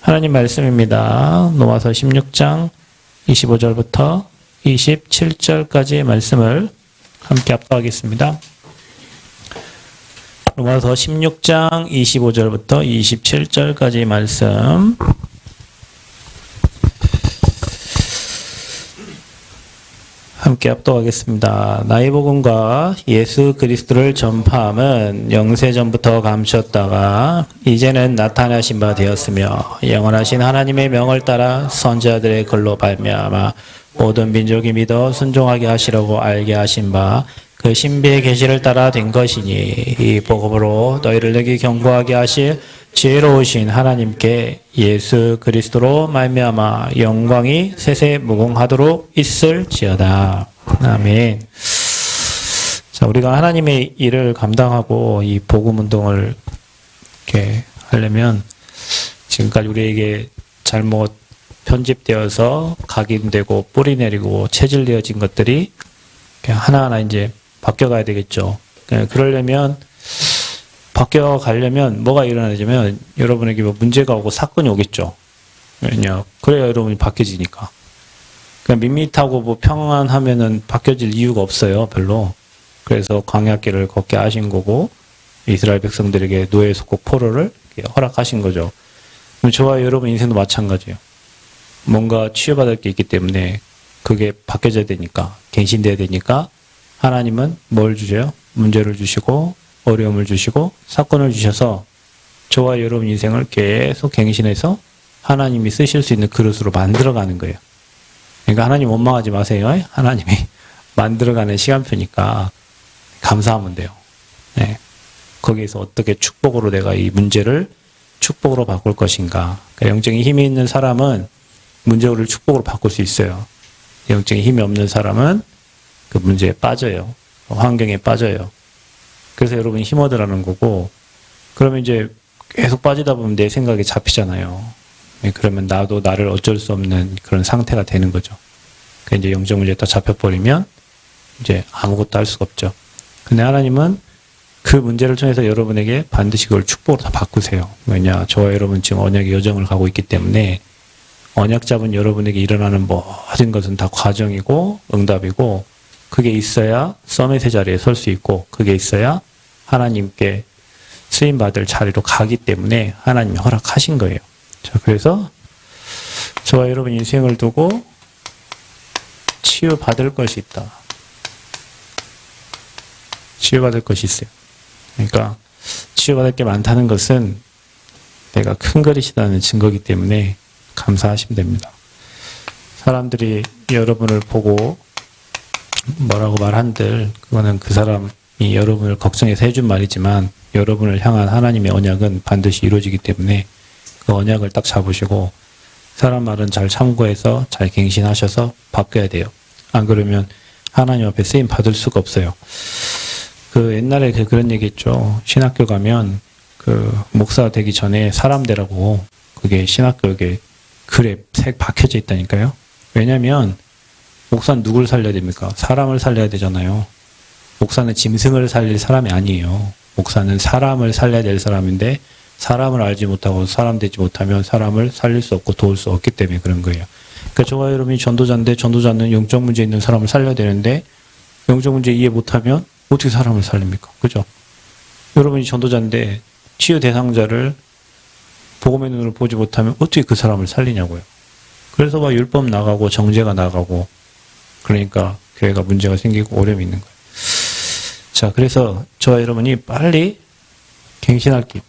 하나님 말씀입니다. 로마서 16장 25절부터 27절까지의 말씀을 함께 합독하겠습니다. 로마서 16장 25절부터 27절까지의 말씀 함께 합독하겠습니다. 나의 복음과 예수 그리스도를 전파함은 영세전부터 감추었다가 이제는 나타나신 바 되었으며 영원하신 하나님의 명을 따라 선지자들의 글로 발명하마 모든 민족이 믿어 순종하게 하시려고 알게 하신 바 그 신비의 계시를 따라 된 것이니 이 복음으로 너희를 내게 경고하게 하실 지혜로우신 하나님께 예수 그리스도로 말미암아 영광이 세세 무궁하도록 있을지어다. 아멘. 자, 우리가 하나님의 일을 감당하고 이 복음 운동을 이렇게 하려면 지금까지 우리에게 잘못 편집되어서 각인되고 뿌리 내리고 체질되어진 것들이 하나하나 이제 바뀌어가야 되겠죠. 그러려면 바뀌어가려면 뭐가 일어나냐면 여러분에게 뭐 문제가 오고 사건이 오겠죠. 왜냐? 그래야 여러분이 바뀌어지니까. 그냥 밋밋하고 뭐 평안하면은 바뀌어질 이유가 없어요. 별로. 그래서 광야길을 걷게 하신 거고 이스라엘 백성들에게 노예 속국 포로를 허락하신 거죠. 그럼 저와 여러분 인생도 마찬가지예요. 뭔가 치유받을 게 있기 때문에 그게 바뀌어져야 되니까 갱신돼야 되니까 하나님은 뭘 주세요? 문제를 주시고 어려움을 주시고 사건을 주셔서 저와 여러분 인생을 계속 갱신해서 하나님이 쓰실 수 있는 그릇으로 만들어가는 거예요. 그러니까 하나님 원망하지 마세요. 하나님이 만들어가는 시간표니까 감사하면 돼요. 네. 거기에서 어떻게 축복으로 내가 이 문제를 축복으로 바꿀 것인가. 그러니까 영적인 힘이 있는 사람은 문제를 축복으로 바꿀 수 있어요. 영적인 힘이 없는 사람은 그 문제에 빠져요. 환경에 빠져요. 그래서 여러분이 힘 얻으라는 거고, 그러면 이제 계속 빠지다 보면 내 생각이 잡히잖아요. 그러면 나도 나를 어쩔 수 없는 그런 상태가 되는 거죠. 그 이제 영적 문제에 딱 잡혀버리면 이제 아무것도 할 수가 없죠. 근데 하나님은 그 문제를 통해서 여러분에게 반드시 그걸 축복으로 다 바꾸세요. 왜냐? 저와 여러분 지금 언약의 여정을 가고 있기 때문에 언약 잡은 여러분에게 일어나는 모든 것은 다 과정이고 응답이고 그게 있어야 서밋의 자리에 설 수 있고 그게 있어야 하나님께 쓰임받을 자리로 가기 때문에 하나님이 허락하신 거예요. 자, 그래서 저와 여러분 인생을 두고 치유받을 것이 있다. 치유받을 것이 있어요. 그러니까 치유받을 게 많다는 것은 내가 큰 그릇이라는 증거이기 때문에 감사하시면 됩니다. 사람들이 여러분을 보고 뭐라고 말한들 그거는 그 사람이 여러분을 걱정해서 해준 말이지만 여러분을 향한 하나님의 언약은 반드시 이루어지기 때문에 그 언약을 딱 잡으시고 사람 말은 잘 참고해서 잘 갱신하셔서 바뀌어야 돼요. 안 그러면 하나님 앞에 쓰임 받을 수가 없어요. 그 옛날에 그런 얘기 있죠. 신학교 가면 그 목사 되기 전에 사람 되라고 그게 신학교에 글에 색 박혀져 있다니까요. 왜냐면 목사는 누굴 살려야 됩니까? 사람을 살려야 되잖아요. 목사는 짐승을 살릴 사람이 아니에요. 목사는 사람을 살려야 될 사람인데 사람을 알지 못하고 사람 되지 못하면 사람을 살릴 수 없고 도울 수 없기 때문에 그런 거예요. 그러니까 저와 여러분이 전도자인데 전도자는 영적 문제 있는 사람을 살려야 되는데 영적 문제 이해 못하면 어떻게 사람을 살립니까? 그죠? 여러분이 전도자인데 치유 대상자를 복음의 눈으로 보지 못하면 어떻게 그 사람을 살리냐고요. 그래서 막 율법 나가고 정죄가 나가고 그러니까 교회가 문제가 생기고 어려움이 있는 거예요. 자, 그래서 저와 여러분이 빨리 갱신할 게 있다.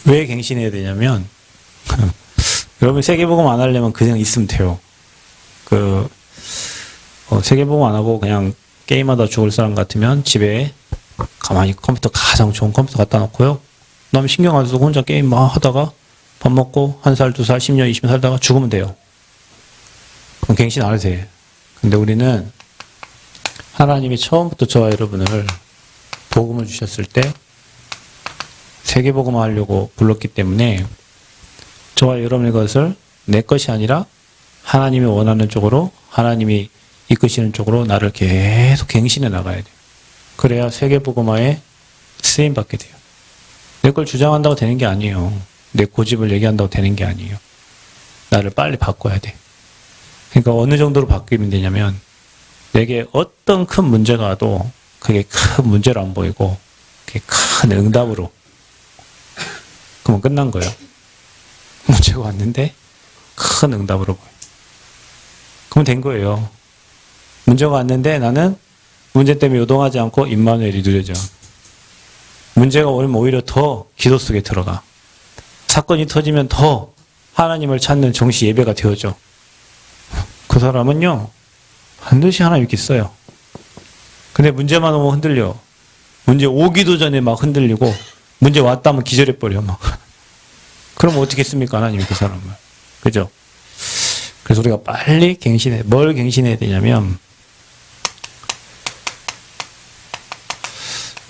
왜 갱신해야 되냐면 여러분 세계복음 안 하려면 그냥 있으면 돼요. 세계복음 안 하고 그냥 게임하다 죽을 사람 같으면 집에 가만히 컴퓨터 가장 좋은 컴퓨터 갖다 놓고요. 남 신경 안 쓰고 혼자 게임 막 하다가 밥 먹고 1살, 2살, 10년, 20년 살다가 죽으면 돼요. 그럼 갱신 안 해도 돼. 근데 우리는 하나님이 처음부터 저와 여러분을 복음을 주셨을 때 세계복음 하려고 불렀기 때문에 저와 여러분의 것을 내 것이 아니라 하나님이 원하는 쪽으로 하나님이 이끄시는 쪽으로 나를 계속 갱신해 나가야 돼요. 그래야 세계복음화에 쓰임받게 돼요. 내 걸 주장한다고 되는 게 아니에요. 내 고집을 얘기한다고 되는 게 아니에요. 나를 빨리 바꿔야 돼. 그러니까 어느 정도로 바뀌면 되냐면 내게 어떤 큰 문제가 와도 그게 큰 문제로 안 보이고 그게 큰 응답으로 그러면 끝난 거예요. 문제가 왔는데 큰 응답으로 보여. 그러면 된 거예요. 문제가 왔는데 나는 문제 때문에 요동하지 않고 임마누엘이 누려져. 문제가 오면 오히려 더 기도 속에 들어가. 사건이 터지면 더 하나님을 찾는 정시 예배가 되어져. 그 사람은요 반드시 하나님 있겠어요. 근데 문제만 오면 흔들려. 문제 오기도 전에 막 흔들리고 문제 왔다면 기절해버려 막. 그럼 어떻게 했습니까 하나님이 그 사람을. 그죠? 그래서 우리가 빨리 갱신해. 뭘 갱신해야 되냐면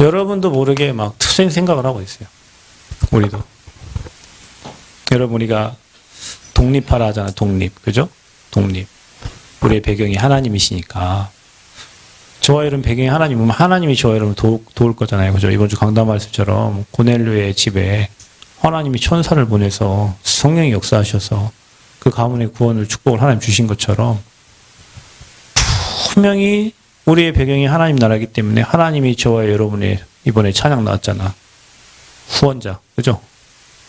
여러분도 모르게 막 틀린 생각을 하고 있어요. 우리도. 여러분 우리가 독립하라 하잖아. 독립. 그죠? 독립. 우리의 배경이 하나님이시니까 저와 여러분 배경이 하나님이면 하나님이 저와 여러분 도울 거잖아요. 그죠? 이번 주 강단 말씀처럼 고넬료의 집에 하나님이 천사를 보내서 성령이 역사하셔서 그 가문의 구원을 축복을 하나님 주신 것처럼 분명히 우리의 배경이 하나님 나라이기 때문에 하나님이 저와 여러분의 이번에 찬양 나왔잖아. 후원자. 그죠?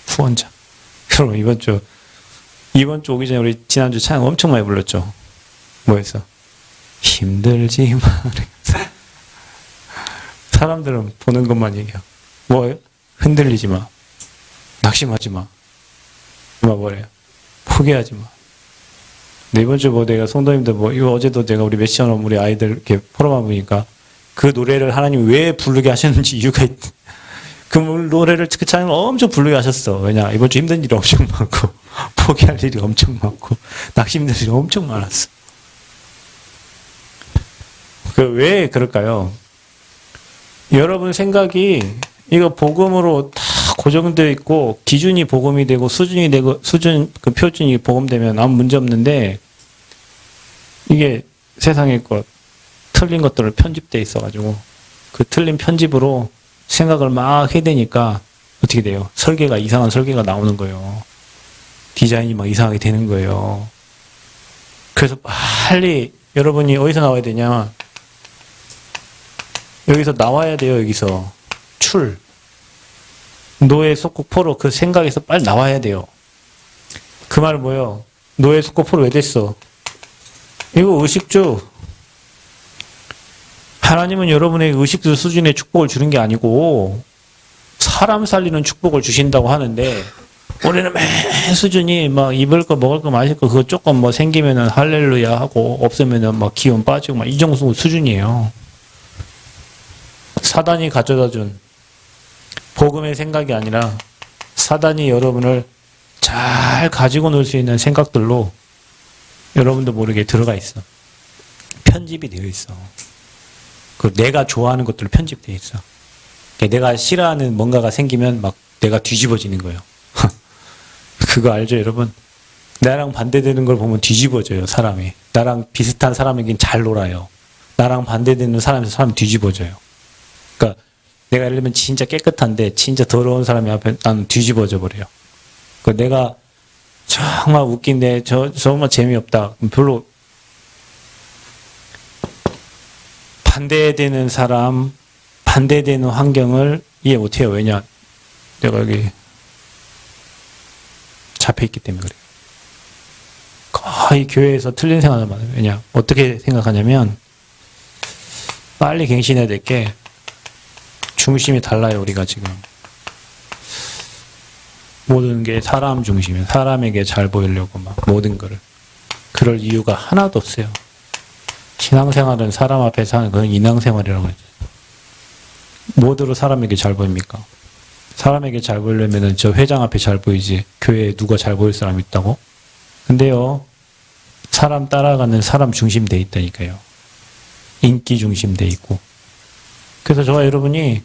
후원자. 여러분 이번 주 오기 전에 우리 지난주 찬양 엄청 많이 불렀죠. 뭐였어? 힘들지 마. 사람들은 보는 것만 얘기해요. 뭐예요? 흔들리지 마. 낙심하지 마. 뭐래요? 포기하지 마. 근데 이번 주 내가 성도님들 이거 어제도 내가 우리 메시아놈 우리 아이들 이렇게 포럼만 보니까 그 노래를 하나님 왜 부르게 하셨는지 이유가 그 노래를 그 찬양을 엄청 부르게 하셨어. 왜냐? 이번 주 힘든 일이 엄청 많고 포기할 일이 엄청 많고 낙심될 일이 엄청 많았어. 왜 그럴까요? 여러분 생각이 이거 복음으로 다 고정되어 있고 기준이 복음이 되고 수준이 되고 그 표준이 복음되면 아무 문제 없는데 이게 세상에 틀린 것들을 편집되어 있어가지고 그 틀린 편집으로 생각을 막 해대니까 어떻게 돼요? 이상한 설계가 나오는 거예요. 디자인이 막 이상하게 되는 거예요. 그래서 빨리 여러분이 어디서 나와야 되냐? 여기서 나와야 돼요. 여기서 노예 속국포로 그 생각에서 빨리 나와야 돼요. 그 말은 뭐예요? 노예 속국포로 왜 됐어? 이거 의식주. 하나님은 여러분에게 의식주 수준의 축복을 주는 게 아니고 사람 살리는 축복을 주신다고 하는데 우리는 매 수준이 막 입을 거 먹을 거 마실 거 그거 조금 뭐 생기면은 할렐루야 하고 없으면은 막 기운 빠지고 막 이 정도 수준이에요. 사단이 가져다 준 복음의 생각이 아니라 사단이 여러분을 잘 가지고 놀 수 있는 생각들로 여러분도 모르게 들어가 있어. 편집이 되어 있어. 그 내가 좋아하는 것들로 편집되어 있어. 내가 싫어하는 뭔가가 생기면 막 내가 뒤집어지는 거예요. 그거 알죠, 여러분? 나랑 반대되는 걸 보면 뒤집어져요, 사람이. 나랑 비슷한 사람에겐 잘 놀아요. 나랑 반대되는 사람이 뒤집어져요. 그러니까 내가 예를 들면 진짜 깨끗한데 진짜 더러운 사람이 앞에 나는 뒤집어져 버려요. 그 내가 정말 웃긴데 정말 재미없다. 별로 반대되는 사람, 반대되는 환경을 이해 못해요. 왜냐? 내가 여기 잡혀있기 때문에 그래요. 거의 교회에서 틀린 생각을 많이 해요. 왜냐? 어떻게 생각하냐면 빨리 갱신해야 될 게 중심이 달라요. 우리가 지금 모든 게 사람 중심이에요. 사람에게 잘 보이려고 막 모든 거를 그럴 이유가 하나도 없어요. 신앙생활은 사람 앞에 사는 그건 인앙생활이라고 하죠. 뭐대로 사람에게 잘 보입니까? 사람에게 잘 보이려면 저 회장 앞에 잘 보이지 교회에 누가 잘 보일 사람이 있다고? 근데요 사람 따라가는 사람 중심돼 있다니까요. 인기 중심돼 있고. 그래서 저와 여러분이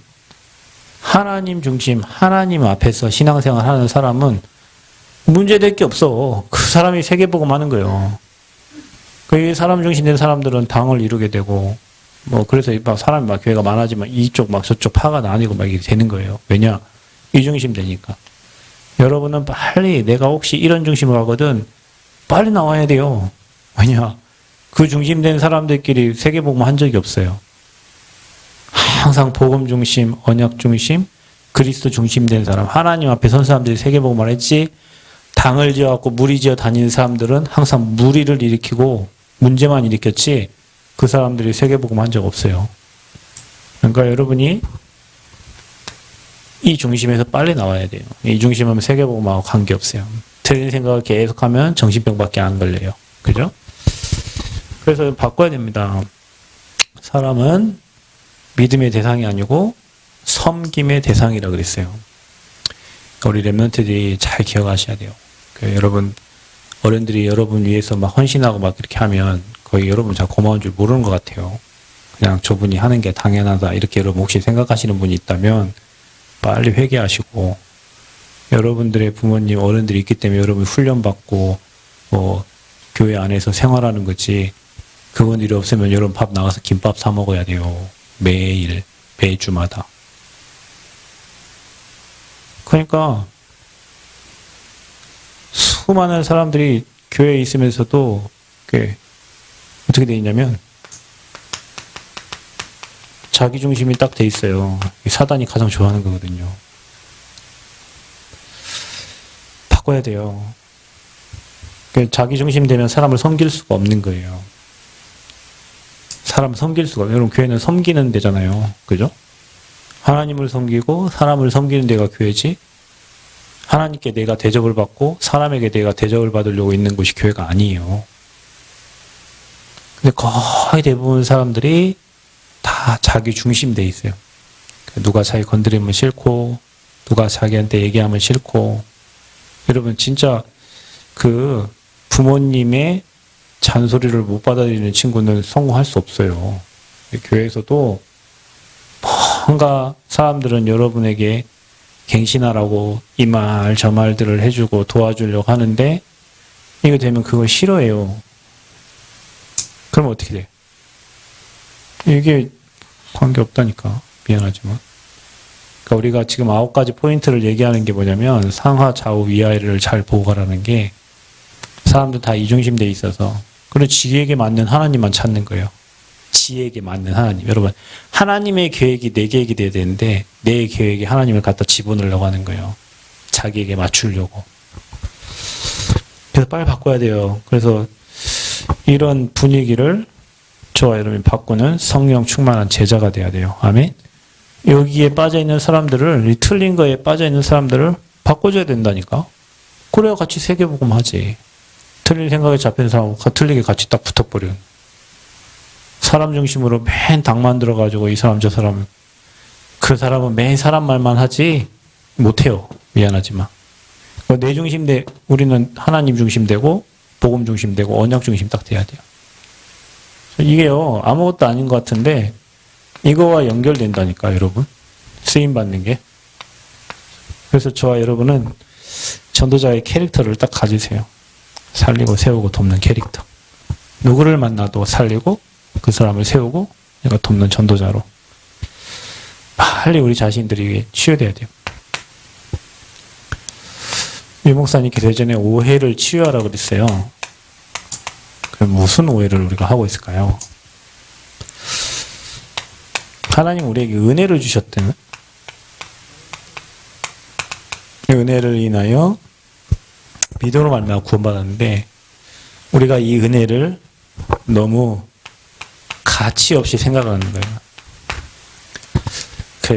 하나님 중심, 하나님 앞에서 신앙생활 하는 사람은 문제될 게 없어. 그 사람이 세계보고 마는 거예요. 그 사람 중심된 사람들은 당을 이루게 되고, 그래서 막 사람이 막 교회가 많아지면 이쪽 막 저쪽 파가 나뉘고 막 이렇게 되는 거예요. 왜냐? 이중심 되니까. 여러분은 빨리 내가 혹시 이런 중심으로 가거든 빨리 나와야 돼요. 왜냐? 그 중심된 사람들끼리 세계복음 한 적이 없어요. 항상 복음 중심, 언약 중심, 그리스도 중심된 사람, 하나님 앞에 선 사람들이 세계복음을 했지 당을 지어갖고 무리 지어 다니는 사람들은 항상 무리를 일으키고 문제만 일으켰지 그 사람들이 세계복음 한 적 없어요. 그러니까 여러분이 이 중심에서 빨리 나와야 돼요. 이 중심하면 세계복음하고 관계없어요. 틀린 생각을 계속하면 정신병밖에 안 걸려요. 그죠? 그래서 바꿔야 됩니다. 사람은 믿음의 대상이 아니고 섬김의 대상이라 그랬어요. 우리 랩런트들이 잘 기억하셔야 돼요. 여러분 어른들이 여러분 위해서 막 헌신하고 막 이렇게 하면 거의 여러분 잘 고마운 줄 모르는 것 같아요. 그냥 저분이 하는 게 당연하다 이렇게 여러분 혹시 생각하시는 분이 있다면 빨리 회개하시고 여러분들의 부모님 어른들이 있기 때문에 여러분이 훈련받고 뭐 교회 안에서 생활하는 거지 그분들이 없으면 여러분 밥 나가서 김밥 사 먹어야 돼요. 매일 매주마다. 그러니까 수많은 사람들이 교회에 있으면서도 어떻게 돼 있냐면 자기 중심이 딱 돼 있어요. 사단이 가장 좋아하는 거거든요. 바꿔야 돼요. 자기 중심 되면 사람을 섬길 수가 없는 거예요. 사람을 섬길 수가 없어요. 여러분 교회는 섬기는 데잖아요. 그죠? 하나님을 섬기고 사람을 섬기는 데가 교회지 하나님께 내가 대접을 받고 사람에게 내가 대접을 받으려고 있는 곳이 교회가 아니에요. 근데 거의 대부분 사람들이 다 자기 중심돼 있어요. 누가 자기 건드리면 싫고 누가 자기한테 얘기하면 싫고 여러분 진짜 그 부모님의 잔소리를 못 받아들이는 친구는 성공할 수 없어요. 교회에서도 뭔가 사람들은 여러분에게 갱신하라고 이 말 저 말들을 해주고 도와주려고 하는데 이거 되면 그걸 싫어해요. 그럼 어떻게 돼? 이게 관계없다니까. 미안하지만. 그러니까 우리가 지금 9가지 포인트를 얘기하는 게 뭐냐면 상하, 좌우, 위아래를 잘 보고 가라는 게 사람들 다 이중심돼 있어서 그리고 지에게 맞는 하나님만 찾는 거예요. 지에게 맞는 하나님. 여러분 하나님의 계획이 내 계획이 돼야 되는데 내 계획에 하나님을 갖다 집어넣으려고 하는 거예요. 자기에게 맞추려고. 그래서 빨리 바꿔야 돼요. 그래서 이런 분위기를 저와 여러분이 바꾸는 성령 충만한 제자가 돼야 돼요. 아멘. 여기에 빠져있는 사람들을 이 틀린 거에 빠져있는 사람들을 바꿔줘야 된다니까. 그래야 같이 세계복음 하지. 틀린 생각에 잡힌 사람하고 틀리게 같이 딱 붙어버려. 사람 중심으로 맨 당만 들어가지고 이 사람 저 사람 그 사람은 맨 사람 말만 하지 못해요. 미안하지만 내 중심대 우리는 하나님 중심되고 복음 중심되고 언약 중심 딱 돼야 돼요. 이게요 아무것도 아닌 것 같은데 이거와 연결된다니까 여러분. 쓰임받는 게. 그래서 저와 여러분은 전도자의 캐릭터를 딱 가지세요. 살리고 세우고 돕는 캐릭터. 누구를 만나도 살리고 그 사람을 세우고 내가 돕는 전도자로 빨리 우리 자신들이 치유돼야 돼요. 유 목사님께서 예전에 오해를 치유하라고 그랬어요. 그럼 무슨 오해를 우리가 하고 있을까요? 하나님 우리에게 은혜를 주셨다면 은혜를 인하여 믿음으로 말미암아 구원받았는데 우리가 이 은혜를 너무 가치 없이 생각하는 거예요.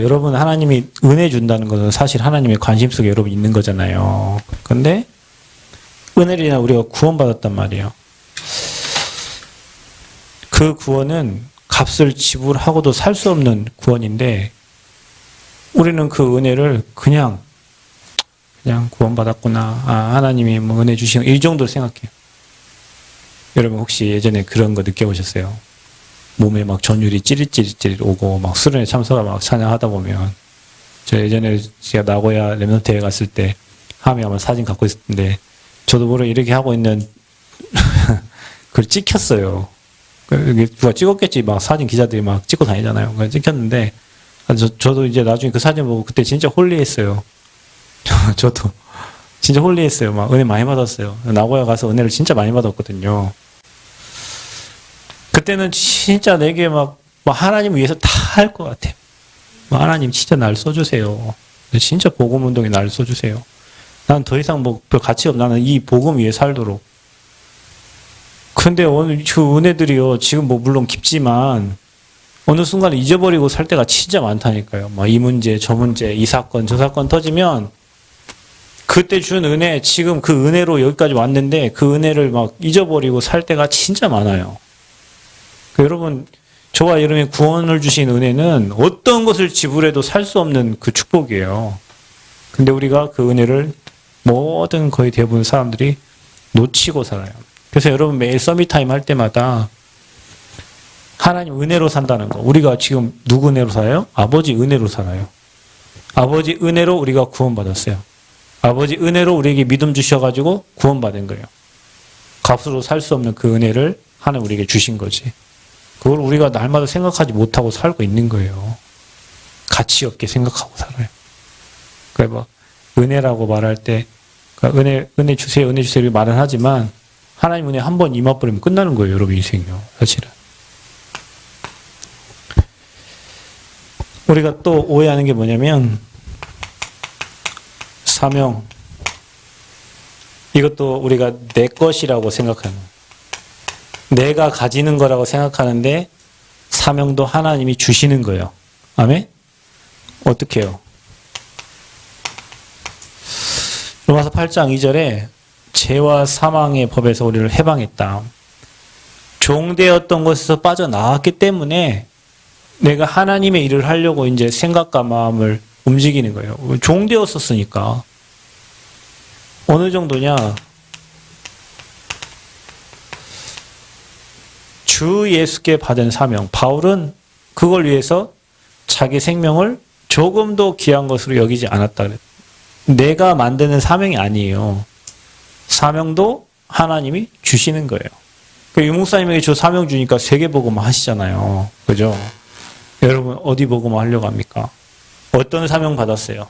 여러분 하나님이 은혜 준다는 것은 사실 하나님의 관심 속에 여러분 있는 거잖아요. 근데 은혜를 인하여 우리가 구원받았단 말이에요. 그 구원은 값을 지불하고도 살 수 없는 구원인데 우리는 그 은혜를 그냥 구원받았구나. 하나님이 뭐 은혜 주시는 이 정도로 생각해요. 여러분 혹시 예전에 그런 거 느껴보셨어요? 몸에 막 전율이 찌릿찌릿 오고 막 수련회 참석하고 막 찬양하다 보면 저 예전에 제가 나고야 랩런트에 갔을 때 함에 아마 사진 갖고 있었는데 저도 모르게 이렇게 하고 있는 그걸 찍혔어요. 누가 찍었겠지. 막 사진 기자들이 막 찍고 다니잖아요. 그래서 찍혔는데 저도 이제 나중에 그 사진 보고 그때 진짜 홀리했어요. 저도 진짜 홀리했어요. 막 은혜 많이 받았어요. 나고야 가서 은혜를 진짜 많이 받았거든요. 그때는 진짜 내게 막 하나님 위해서 다 할 것 같아요. 하나님 진짜 날 써주세요. 진짜 복음 운동에 날 써주세요. 난 더 이상 뭐 별 가치 없. 나는 이 복음 위에 살도록. 근데 오늘 그 은혜들이요. 지금 뭐 물론 깊지만 어느 순간에 잊어버리고 살 때가 진짜 많다니까요. 막 이 문제, 저 문제, 이 사건, 저 사건 터지면 그때 준 은혜, 지금 그 은혜로 여기까지 왔는데 그 은혜를 막 잊어버리고 살 때가 진짜 많아요. 여러분, 저와 여러분의 구원을 주신 은혜는 어떤 것을 지불해도 살 수 없는 그 축복이에요. 근데 우리가 그 은혜를 모든 거의 대부분 사람들이 놓치고 살아요. 그래서 여러분 매일 서밋타임 할 때마다 하나님 은혜로 산다는 거. 우리가 지금 누구 은혜로 살아요? 아버지 은혜로 살아요. 아버지 은혜로 우리가 구원받았어요. 아버지 은혜로 우리에게 믿음 주셔가지고 구원받은 거예요. 값으로 살 수 없는 그 은혜를 하나님 우리에게 주신 거지. 그걸 우리가 날마다 생각하지 못하고 살고 있는 거예요. 가치 없게 생각하고 살아요. 그러니까 뭐 은혜라고 말할 때 그러니까 은혜 주세요, 은혜 주세요 이렇게 말은 하지만 하나님 은혜 한 번 임해버리면 끝나는 거예요, 여러분 인생이요. 사실은. 우리가 또 오해하는 게 뭐냐면 사명. 이것도 우리가 내 것이라고 생각하는 내가 가지는 거라고 생각하는데 사명도 하나님이 주시는 거예요. 아멘? 어떻게 해요? 로마서 8장 2절에 죄와 사망의 법에서 우리를 해방했다. 종되었던 것에서 빠져나왔기 때문에 내가 하나님의 일을 하려고 이제 생각과 마음을 움직이는 거예요. 종되었었으니까. 어느 정도냐? 주 예수께 받은 사명. 바울은 그걸 위해서 자기 생명을 조금도 귀한 것으로 여기지 않았다 그랬어요. 내가 만드는 사명이 아니에요. 사명도 하나님이 주시는 거예요. 유목사님에게 저 사명 주니까 세계복음 하시잖아요. 그죠? 여러분 어디 복음 하려고 합니까? 어떤 사명 받았어요?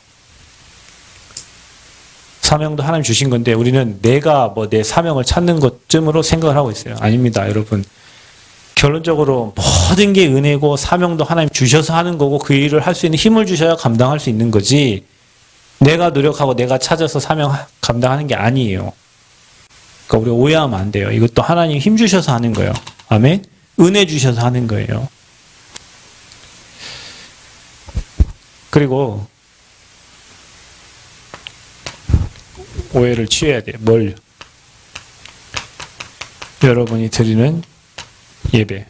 사명도 하나님 주신 건데 우리는 내가 뭐 내 사명을 찾는 것쯤으로 생각을 하고 있어요. 아닙니다, 여러분. 결론적으로 모든 게 은혜고 사명도 하나님 주셔서 하는 거고 그 일을 할 수 있는 힘을 주셔야 감당할 수 있는 거지 내가 노력하고 내가 찾아서 사명 감당하는 게 아니에요. 그러니까 우리 오해하면 안 돼요. 이것도 하나님 힘 주셔서 하는 거예요. 아멘? 은혜 주셔서 하는 거예요. 그리고 오해를 취해야 돼요. 뭘? 여러분이 드리는 예배.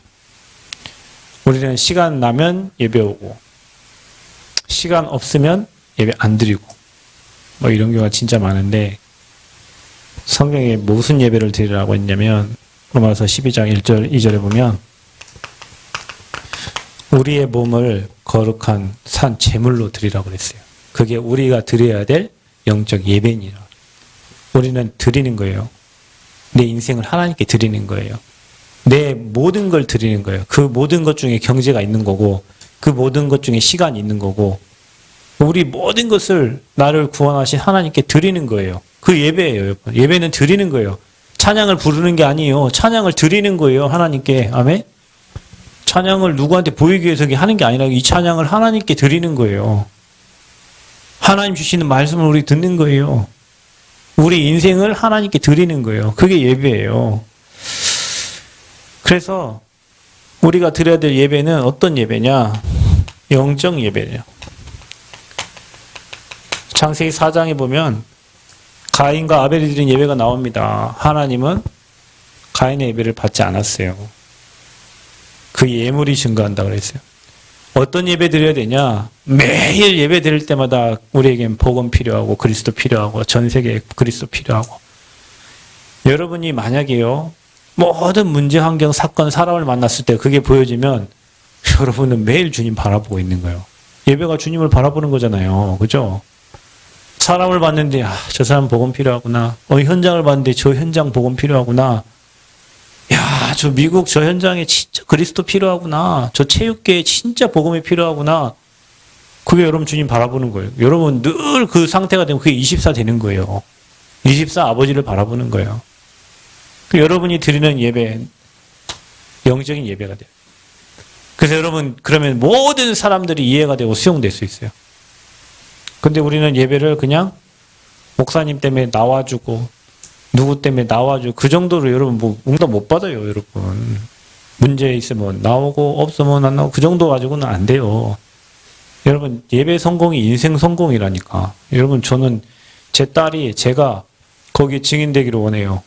우리는 시간 나면 예배 오고 시간 없으면 예배 안 드리고 뭐 이런 경우가 진짜 많은데 성경에 무슨 예배를 드리라고 했냐면 로마서 12장 1절 2절에 보면 우리의 몸을 거룩한 산 제물로 드리라고 그랬어요. 그게 우리가 드려야 될 영적 예배니라. 우리는 드리는 거예요. 내 인생을 하나님께 드리는 거예요. 내 모든 걸 드리는 거예요. 그 모든 것 중에 경제가 있는 거고 그 모든 것 중에 시간이 있는 거고 우리 모든 것을 나를 구원하신 하나님께 드리는 거예요. 그 예배예요, 여러분. 예배는 드리는 거예요. 찬양을 부르는 게 아니에요. 찬양을 드리는 거예요, 하나님께. 아멘? 찬양을 누구한테 보이기 위해서 하는 게 아니라 이 찬양을 하나님께 드리는 거예요. 하나님 주시는 말씀을 우리 듣는 거예요. 우리 인생을 하나님께 드리는 거예요. 그게 예배예요. 그래서 우리가 드려야 될 예배는 어떤 예배냐? 영적 예배예요. 창세기 4장에 보면 가인과 아벨이 드린 예배가 나옵니다. 하나님은 가인의 예배를 받지 않았어요. 그 예물이 증거한다고 그랬어요. 어떤 예배 드려야 되냐? 매일 예배 드릴 때마다 우리에겐 복음 필요하고 그리스도 필요하고 전 세계에 그리스도 필요하고 여러분이 만약에요. 모든 문제, 환경, 사건, 사람을 만났을 때 그게 보여지면 여러분은 매일 주님 바라보고 있는 거예요. 예배가 주님을 바라보는 거잖아요. 그죠? 사람을 봤는데 저 사람 복음 필요하구나. 현장을 봤는데 저 현장 복음 필요하구나. 야, 저 미국 저 현장에 진짜 그리스도 필요하구나. 저 체육계에 진짜 복음이 필요하구나. 그게 여러분 주님 바라보는 거예요. 여러분 늘 그 상태가 되면 그게 24 되는 거예요. 24 아버지를 바라보는 거예요. 여러분이 드리는 예배, 영적인 예배가 돼요. 그래서 여러분 그러면 모든 사람들이 이해가 되고 수용될 수 있어요. 근데 우리는 예배를 그냥 목사님 때문에 나와주고 누구 때문에 나와주고 그 정도로 여러분 뭐 응답 못 받아요. 여러분 문제 있으면 나오고 없으면 안 나오고 그 정도 가지고는 안 돼요. 여러분 예배 성공이 인생 성공이라니까. 여러분 저는 제 딸이 제가 거기에 증인되기를 원해요.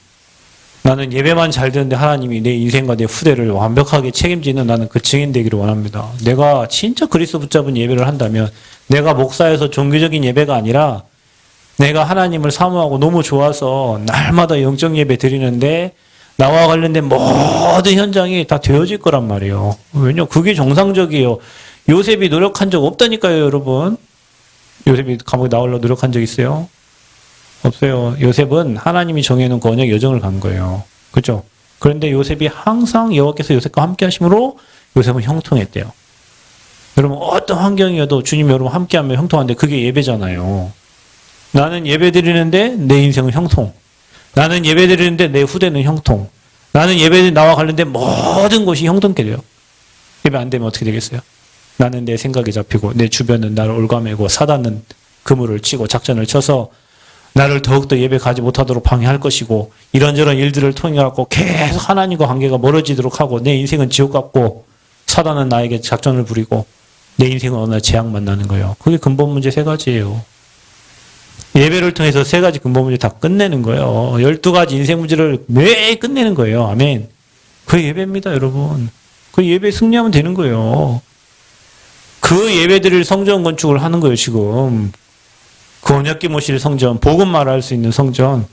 나는 예배만 잘 되는데 하나님이 내 인생과 내 후대를 완벽하게 책임지는 나는 그 증인되기를 원합니다. 내가 진짜 그리스도 붙잡은 예배를 한다면 내가 목사에서 종교적인 예배가 아니라 내가 하나님을 사모하고 너무 좋아서 날마다 영적 예배 드리는데 나와 관련된 모든 현장이 다 되어질 거란 말이에요. 왜냐? 그게 정상적이에요. 요셉이 노력한 적 없다니까요, 여러분. 요셉이 감옥에 나오려고 노력한 적 있어요? 없어요. 요셉은 하나님이 정해놓은 그 언약 여정을 간 거예요. 그렇죠? 그런데 요셉이 항상 여호와께서 요셉과 함께 하심으로 요셉은 형통했대요. 여러분 어떤 환경이어도 주님 여러분 함께하면 형통한데 그게 예배잖아요. 나는 예배 드리는데 내 인생은 형통. 나는 예배 드리는데 내 후대는 형통. 나는 예배 나와 관련된 모든 것이 형통케 돼요. 예배 안 되면 어떻게 되겠어요? 나는 내 생각에 잡히고 내 주변은 나를 올가매고 사단은 그물을 치고 작전을 쳐서 나를 더욱더 예배 가지 못하도록 방해할 것이고 이런저런 일들을 통해 갖고 계속 하나님과 관계가 멀어지도록 하고 내 인생은 지옥 같고 사단은 나에게 작전을 부리고 내 인생은 어느 날 재앙 만나는 거예요. 그게 근본 문제 세 가지예요. 예배를 통해서 세 가지 근본 문제 다 끝내는 거예요. 12가지 인생 문제를 매일 끝내는 거예요. 아멘. 그게 예배입니다, 여러분. 그 예배 승리하면 되는 거예요. 그 예배드릴 성전 건축을 하는 거예요, 지금. 그 언약궤 모실 성전, 복음 말할 수 있는 성전.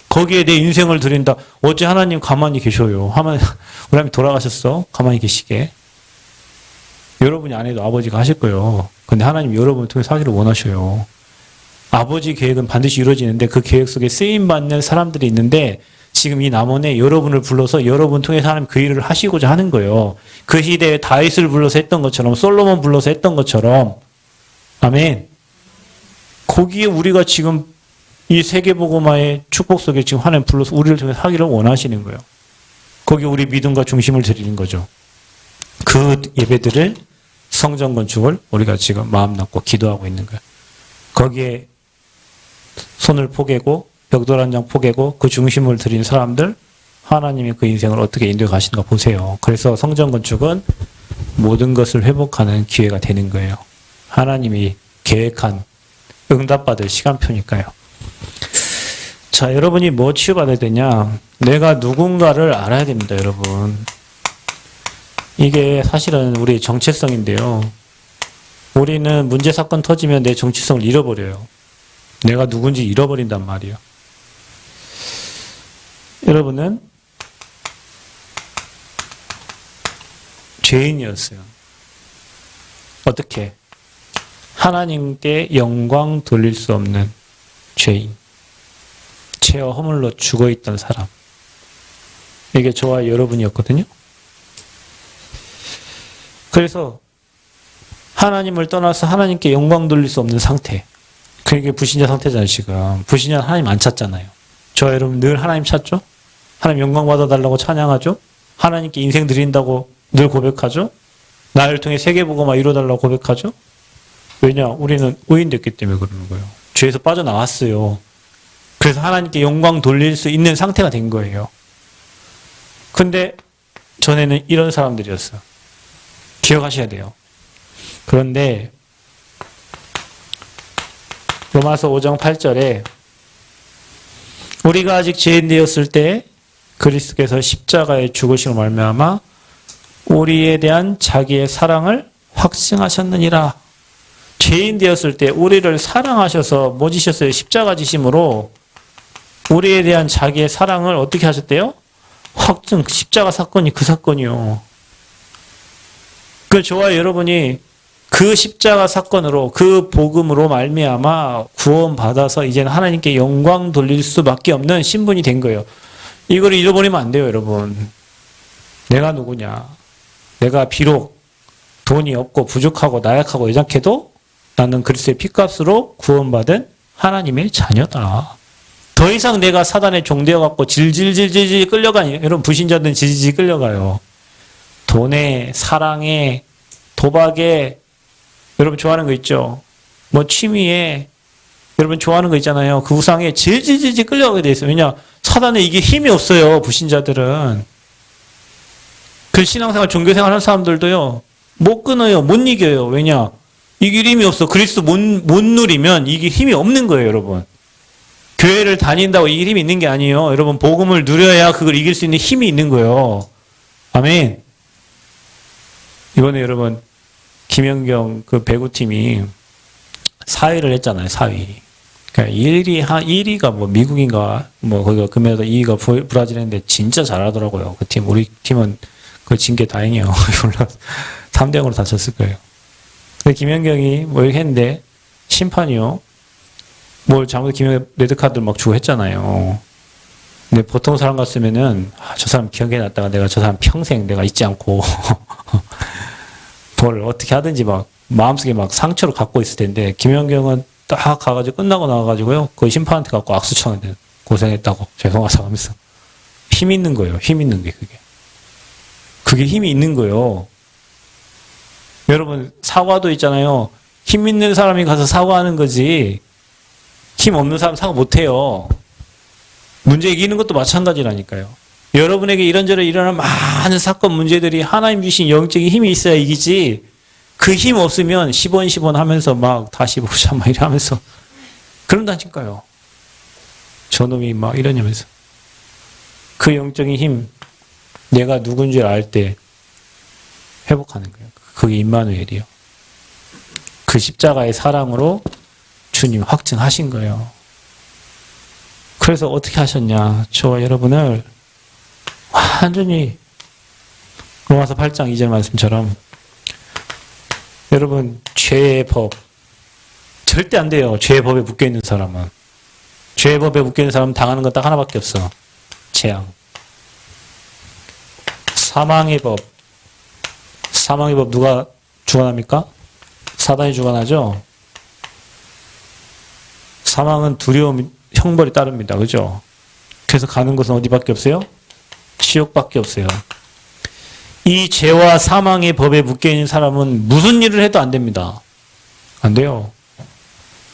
거기에 내 인생을 드린다. 어째 하나님 가만히 계셔요. 우리 하나님 돌아가셨어? 가만히 계시게. 여러분이 안 해도 아버지가 하실 거예요. 근데 하나님 여러분을 통해서 하기를 원하셔요. 아버지 계획은 반드시 이루어지는데 그 계획 속에 쓰임받는 사람들이 있는데 지금 이 남원에 여러분을 불러서 여러분 통해서 하나님 그 일을 하시고자 하는 거예요. 그 시대에 다윗을 불러서 했던 것처럼 솔로몬 불러서 했던 것처럼 아멘. 거기에 우리가 지금 이 세계복음화의 축복 속에 지금 하나님 불러서 우리를 통해서 하기를 원하시는 거예요. 거기에 우리 믿음과 중심을 드리는 거죠. 그 예배들을 성전 건축을 우리가 지금 마음 놓고 기도하고 있는 거예요. 거기에 손을 포개고 벽돌 한 장 포개고 그 중심을 드린 사람들 하나님이 그 인생을 어떻게 인도해 가시는가 보세요. 그래서 성전 건축은 모든 것을 회복하는 기회가 되는 거예요. 하나님이 계획한 응답받을 시간표니까요. 자, 여러분이 뭐 치유받아야 되냐? 내가 누군가를 알아야 됩니다, 여러분. 이게 사실은 우리의 정체성인데요. 우리는 문제 사건 터지면 내 정체성을 잃어버려요. 내가 누군지 잃어버린단 말이에요. 여러분은 죄인이었어요. 어떻게? 하나님께 영광 돌릴 수 없는 죄인. 죄와 허물로 죽어있던 사람. 이게 저와 여러분이었거든요. 그래서 하나님을 떠나서 하나님께 영광 돌릴 수 없는 상태. 그게 불신자 상태잖아요, 지금. 불신자는 하나님 안 찾잖아요. 저와 여러분 늘 하나님 찾죠? 하나님 영광 받아달라고 찬양하죠? 하나님께 인생 드린다고 늘 고백하죠? 나를 통해 세계복음화 이루어달라고 고백하죠? 왜냐? 우리는 의인됐기 때문에 그러는 거예요. 죄에서 빠져나왔어요. 그래서 하나님께 영광 돌릴 수 있는 상태가 된 거예요. 근데 전에는 이런 사람들이었어요. 기억하셔야 돼요. 그런데 로마서 5장 8절에 우리가 아직 죄인 되었을 때 그리스도께서 십자가에 죽으심으로 말미암아 우리에 대한 자기의 사랑을 확증하셨느니라. 죄인 되었을 때 우리를 사랑하셔서 뭐 지셨어요? 십자가 지심으로 우리에 대한 자기의 사랑을 어떻게 하셨대요? 확증, 십자가 사건이 그 사건이요. 그 저와 여러분이 그 십자가 사건으로 그 복음으로 말미암아 구원받아서 이제는 하나님께 영광 돌릴 수밖에 없는 신분이 된 거예요. 이걸 잃어버리면 안 돼요, 여러분. 내가 누구냐? 내가 비록 돈이 없고 부족하고 나약하고 연약해도 나는 그리스도의 피값으로 구원받은 하나님의 자녀다. 더 이상 내가 사단의 종되어 갖고 질질질질 끌려가니 여러분 불신자들은 질질 끌려가요. 돈에 사랑에 도박에 여러분 좋아하는 거 있죠. 뭐 취미에 여러분 좋아하는 거 있잖아요. 그 우상에 질질질질 끌려가게 돼 있어요. 왜냐 사단에 이게 힘이 없어요. 불신자들은. 그 신앙생활 종교생활 하는 사람들도요. 못 끊어요. 못 이겨요. 왜냐 이길 힘이 없어. 그리스도 못 누리면 이게 힘이 없는 거예요. 여러분. 교회를 다닌다고 이길 힘이 있는 게 아니에요. 여러분 복음을 누려야 그걸 이길 수 있는 힘이 있는 거예요. 아멘. 이번에 여러분 김연경 그 배구팀이 4위를 했잖아요. 4위. 그러니까 1위가 뭐 미국인가 뭐 거기가 금메달 2위가 브라질 했는데 진짜 잘하더라고요. 그 팀. 우리 팀은 그거 진 게 다행이에요. 3대0으로 다쳤을 거예요. 근데 김연경이 뭐 이렇게 했는데 심판이요. 뭘 잘못해 김연경 레드카드 막 주고 했잖아요. 근데 보통 사람 같으면은 저 사람 기억해 놨다가 내가 저 사람 평생 내가 잊지 않고 뭘 어떻게 하든지 막 마음속에 막 상처를 갖고 있을 텐데 김연경은 딱 가가지고 끝나고 나와가지고요 그 심판한테 갖고 악수 쳤는데 고생했다고 죄송하다고 하면서 힘 있는 거예요. 힘 있는 게 그게 힘이 있는 거예요. 여러분 사과도 있잖아요. 힘 있는 사람이 가서 사과하는 거지 힘 없는 사람 사과 못해요. 문제 이기는 것도 마찬가지라니까요. 여러분에게 이런저런 일어나는 많은 사건 문제들이 하나님 주신 영적인 힘이 있어야 이기지 그 힘 없으면 10원 10원 하면서 막 다시 보자 막 이러면서 그런다니까요. 저놈이 막 이러냐면서 그 영적인 힘 내가 누군지 알 때 회복하는 거예요. 그게 임마누엘이요. 그 십자가의 사랑으로 주님 확증하신 거예요. 그래서 어떻게 하셨냐. 저와 여러분을 완전히 로마서 8장 2절 말씀처럼 여러분 죄의 법 절대 안 돼요. 죄의 법에 묶여있는 사람은. 죄의 법에 묶여있는 사람은 당하는 건 딱 하나밖에 없어. 재앙. 사망의 법. 사망의 법 누가 주관합니까? 사단이 주관하죠. 사망은 두려움, 형벌이 따릅니다. 그죠? 그래서 가는 곳은 어디밖에 없어요? 지옥밖에 없어요. 이 죄와 사망의 법에 묶여있는 사람은 무슨 일을 해도 안 됩니다. 안 돼요.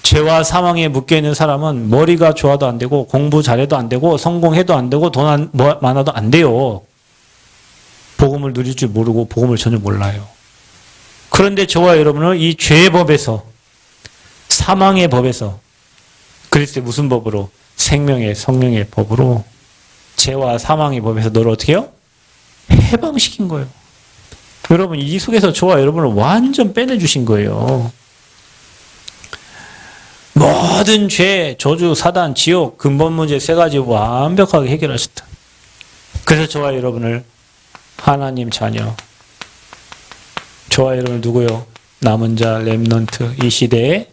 죄와 사망에 묶여있는 사람은 머리가 좋아도 안 되고 공부 잘해도 안 되고 성공해도 안 되고 돈 많아도 안 돼요. 복음을 누릴 줄 모르고 복음을 전혀 몰라요. 그런데 저와 여러분은 이 죄의 법에서 사망의 법에서 그리스도의 무슨 법으로? 생명의 성령의 법으로 죄와 사망의 법에서 너를 어떻게 해요? 해방시킨 거예요. 여러분 이 속에서 저와 여러분을 완전 빼내주신 거예요. 모든 죄, 저주, 사단, 지옥, 근본 문제 세 가지 완벽하게 해결하셨다. 그래서 저와 여러분을 하나님 자녀, 저와 여러분을 누구요? 남은 자, 렘넌트, 이 시대의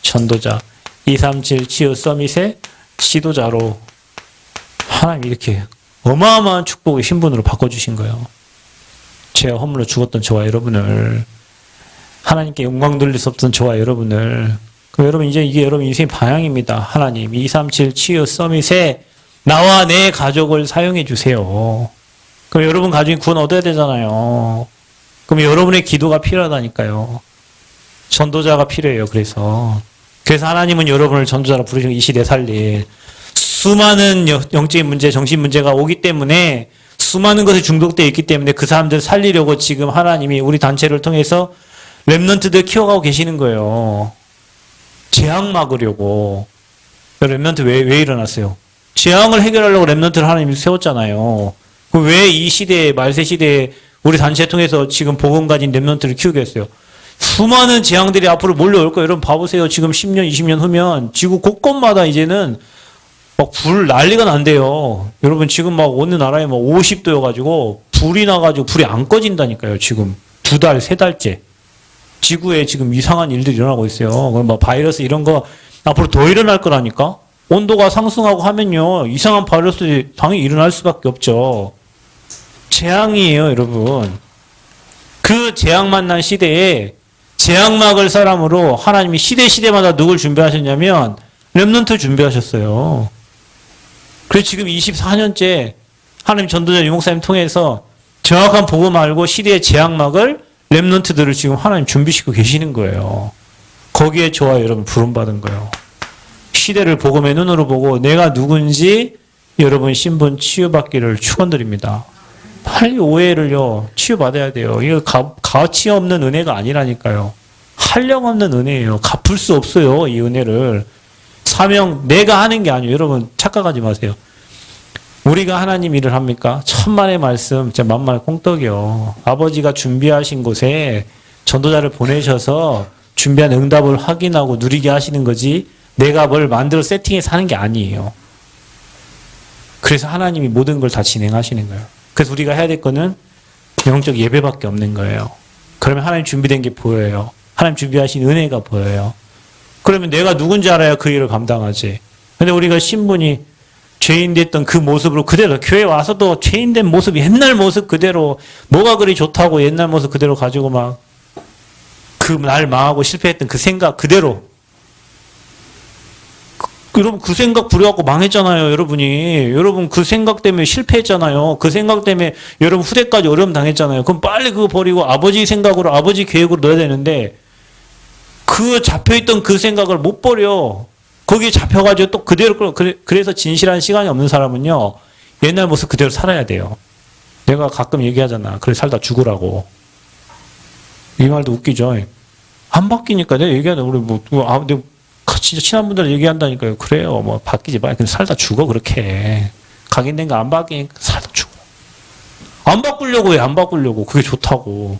전도자, 237 치유 서밋의 지도자로 하나님 이렇게 어마어마한 축복의 신분으로 바꿔주신 거예요. 죄와 허물로 죽었던 저와 여러분을 하나님께 영광 돌릴 수 없던 저와 여러분을 그럼 여러분 이제 이게 여러분 인생의 방향입니다. 하나님 237 치유 서밋에 나와 내 가족을 사용해 주세요. 그럼 여러분 가족이 구원 얻어야 되잖아요. 그럼 여러분의 기도가 필요하다니까요. 전도자가 필요해요. 그래서 하나님은 여러분을 전도자로 부르시고 이 시대 살릴 수많은 영적인 문제, 정신 문제가 오기 때문에 수많은 것에 중독되어 있기 때문에 그 사람들 살리려고 지금 하나님이 우리 단체를 통해서 렘넌트들 키워가고 계시는 거예요. 재앙 막으려고. 렘넌트 왜 일어났어요? 재앙을 해결하려고 렘넌트를 하나님이 세웠잖아요. 왜 이 시대에 말세 시대에 우리 단체 통해서 지금 복음 가진 렘넌트를 키우겠어요? 수많은 재앙들이 앞으로 몰려올 거예요. 여러분 봐보세요. 지금 10년, 20년 후면 지구 곳곳마다 이제는 막 불 난리가 난대요. 여러분 지금 막 어느 나라에 막 50도여가지고 불이 나가지고 불이 안 꺼진다니까요. 지금 2달, 3달째. 지구에 지금 이상한 일들이 일어나고 있어요. 그럼 막 바이러스 이런 거 앞으로 더 일어날 거라니까? 온도가 상승하고 하면요. 이상한 바이러스들이 당연히 일어날 수밖에 없죠. 재앙이에요, 여러분. 그 재앙 만난 시대에 재앙막을 사람으로 하나님이 시대마다 누굴 준비하셨냐면 렘넌트 준비하셨어요. 그래서 지금 24년째 하나님 전도자 유목사님 통해서 정확한 복음 알고 시대의 재앙막을 렘넌트들을 지금 하나님 준비시키고 계시는 거예요. 거기에 저와 여러분 부름받은 거예요. 시대를 복음의 눈으로 보고 내가 누군지 여러분 신분 치유받기를 축원드립니다. 빨리 오해를요 치유받아야 돼요. 이거 가치 없는 은혜가 아니라니까요. 한량없는 은혜예요. 갚을 수 없어요. 이 은혜를. 사명 내가 하는 게 아니에요. 여러분 착각하지 마세요. 우리가 하나님 일을 합니까? 천만의 말씀 진짜 만만의 콩떡이요. 아버지가 준비하신 곳에 전도자를 보내셔서 준비한 응답을 확인하고 누리게 하시는 거지 내가 뭘 만들어 세팅해서 하는 게 아니에요. 그래서 하나님이 모든 걸 다 진행하시는 거예요. 그래서 우리가 해야 될 거는 영적 예배밖에 없는 거예요. 그러면 하나님 준비된 게 보여요. 하나님 준비하신 은혜가 보여요. 그러면 내가 누군지 알아야 그 일을 감당하지. 근데 우리가 신분이 죄인 됐던 그 모습으로 그대로 교회 와서도 죄인 된 모습 옛날 모습 그대로 뭐가 그리 좋다고 옛날 모습 그대로 가지고 막 그 날 망하고 실패했던 그 생각 그대로 여러분 그 생각 부려갖고 망했잖아요. 여러분 그 생각 때문에 실패했잖아요. 그 생각 때문에 여러분 후대까지 어려움 당했잖아요. 그럼 빨리 그거 버리고 아버지 생각으로 아버지 계획으로 넣어야 되는데 그 잡혀있던 그 생각을 못 버려. 거기에 잡혀가지고 또 그대로 그래서 진실한 시간이 없는 사람은요 옛날 모습 그대로 살아야 돼요. 내가 가끔 얘기하잖아. 그래 살다 죽으라고. 이 말도 웃기죠. 안 바뀌니까 내가 얘기하다 우리 내가 진짜 친한 분들 얘기한다니까요. 그래요. 뭐 바뀌지 마. 그냥 살다 죽어 그렇게. 각인된 거 안 바뀌니까 살다 죽어. 안 바꾸려고 해. 안 바꾸려고. 그게 좋다고.